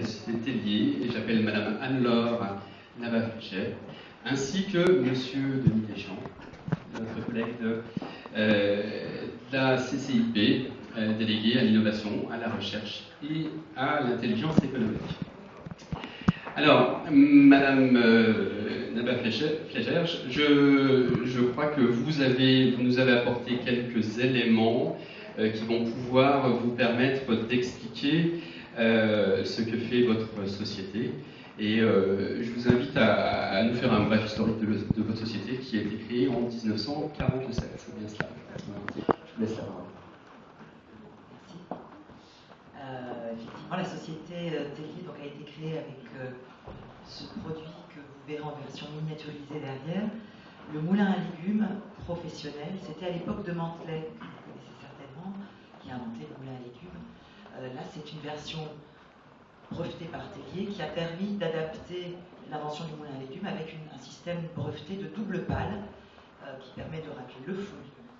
Tellier et j'appelle Madame Anne-Laure Nava-Fléchère, ainsi que Monsieur Denis Deschamps, notre collègue de la CCIP, délégué à l'innovation, à la recherche et à l'intelligence économique. Alors, Madame Nava-Fléchère, je crois que vous nous avez apporté quelques éléments qui vont pouvoir vous permettre d'expliquer ce que fait votre société. Et je vous invite à nous faire un bref historique de votre société qui a été créée en 1947. C'est bien cela. Je vous laisse la parole. Merci. Effectivement, la société Tellier a été créée avec ce produit que vous verrez en version miniaturisée derrière, le moulin à légumes professionnel. C'était à l'époque de Mantelet, que vous connaissez certainement, qui a inventé le moulin à légumes. Là, c'est une version brevetée par Tellier qui a permis d'adapter l'invention du moulin à légumes avec un système breveté de double pale qui permet de racler le fond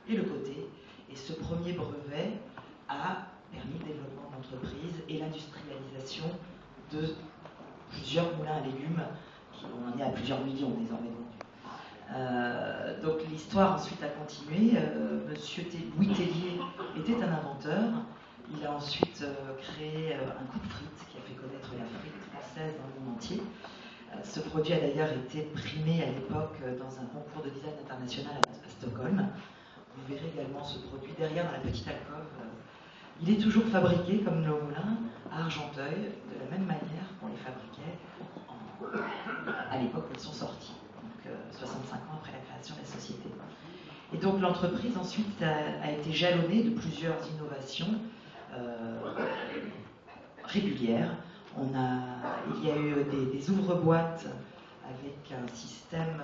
et le côté. Et ce premier brevet a permis le développement de l'entreprise et l'industrialisation de plusieurs moulins à légumes, on en est à plusieurs millions désormais vendus. Donc l'histoire ensuite a continué. Monsieur Louis Tellier était un inventeur. Il a ensuite créé un coupe frites qui a fait connaître la frite française dans le monde entier. Ce produit a d'ailleurs été primé à l'époque dans un concours de design international à Stockholm. Vous verrez également ce produit derrière dans la petite alcôve. Il est toujours fabriqué comme nos moulins à Argenteuil, de la même manière qu'on les fabriquait à l'époque où ils sont sortis, donc 65 ans après la création de la société. Et donc l'entreprise ensuite a été jalonnée de plusieurs innovations régulières. Il y a eu des ouvre-boîtes avec un système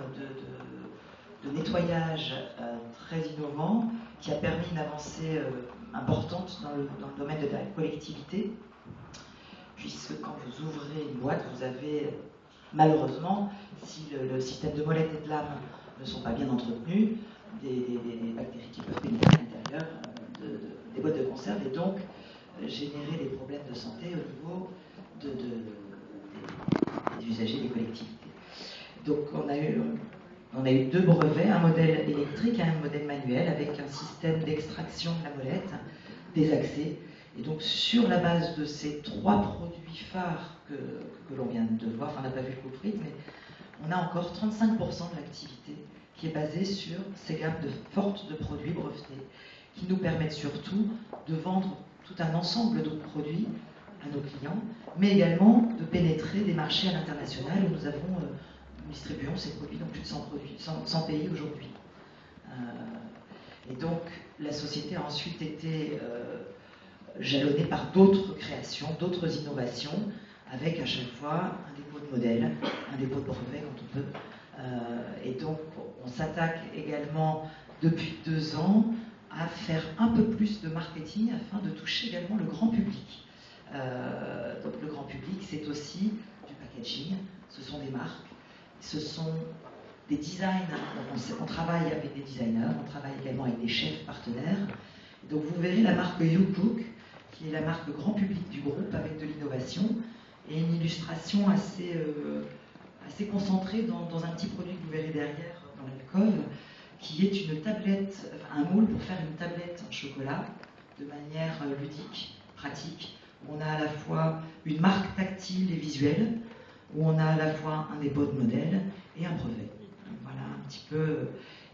de nettoyage très innovant qui a permis une avancée importante dans le domaine de la collectivité, puisque quand vous ouvrez une boîte, vous avez malheureusement, si le système de molette et de lame ne sont pas bien entretenus, des bactéries qui peuvent pénétrer à l'intérieur des boîtes de conserve et donc générer des problèmes de santé au niveau des usagers des collectivités. Donc on a eu deux brevets, un modèle électrique et un modèle manuel avec un système d'extraction de la molette, des accès. Et donc sur la base de ces trois produits phares que l'on vient de voir, enfin on n'a pas vu le coupe frites, mais on a encore 35% de l'activité qui est basée sur ces gammes fortes de produits brevetés, qui nous permettent surtout de vendre tout un ensemble de produits à nos clients, mais également de pénétrer des marchés à l'international où nous distribuons ces produits dans plus de 100 pays aujourd'hui. Et donc la société a ensuite été jalonnée par d'autres créations, d'autres innovations, avec à chaque fois un dépôt de modèle, un dépôt de brevet quand on peut. Et donc on s'attaque également depuis 2 ans à faire un peu plus de marketing afin de toucher également le grand public. Donc le grand public, c'est aussi du packaging, ce sont des marques, ce sont des designs, on travaille avec des designers, on travaille également avec des chefs partenaires. Donc vous verrez la marque YouCook, qui est la marque grand public du groupe avec de l'innovation et une illustration assez concentrée dans un petit produit que vous verrez derrière dans l'alcôve, qui est une tablette, un moule pour faire une tablette en chocolat de manière ludique, pratique, où on a à la fois une marque tactile et visuelle, où on a à la fois un dépôt de modèle et un brevet. Donc voilà un petit peu.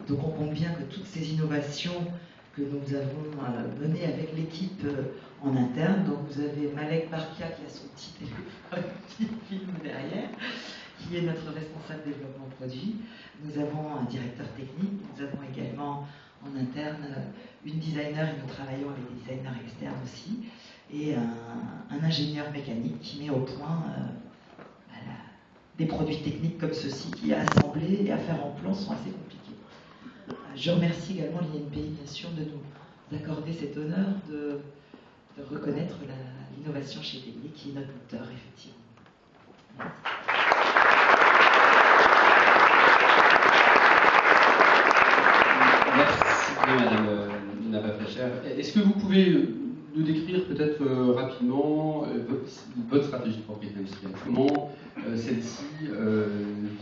Donc on compte bien que toutes ces innovations que nous avons menées avec l'équipe en interne, donc vous avez Malek Barkia qui a son petit film derrière, qui est notre responsable développement produit. Nous avons un directeur technique, nous avons également en interne une designer et nous travaillons avec des designers externes aussi, et un ingénieur mécanique qui met au point des produits techniques comme ceux-ci qui à assembler et à faire en plan sont assez compliqués. Je remercie également l'INPI bien sûr de nous accorder cet honneur de reconnaître l'innovation chez Tellier qui est notre moteur effectivement. Merci. Merci bien Madame Nava-Fléchère. Est-ce que vous pouvez de décrire peut-être rapidement votre stratégie de propriété industrielle. Comment celle-ci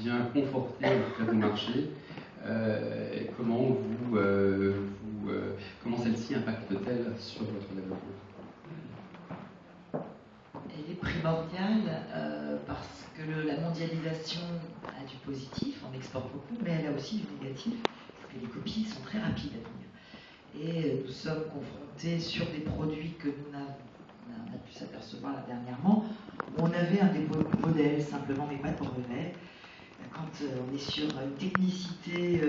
vient conforter en tout cas vos marchés, comment celle-ci impacte-t-elle sur votre développement? Elle est primordiale parce que la mondialisation a du positif, on exporte beaucoup, mais elle a aussi du négatif, parce que les copies sont très rapides à venir. Et nous sommes confrontés sur des produits que on a pu s'apercevoir là dernièrement, où on avait un dépôt de modèle simplement, mais pas de brevet. Quand on est sur une technicité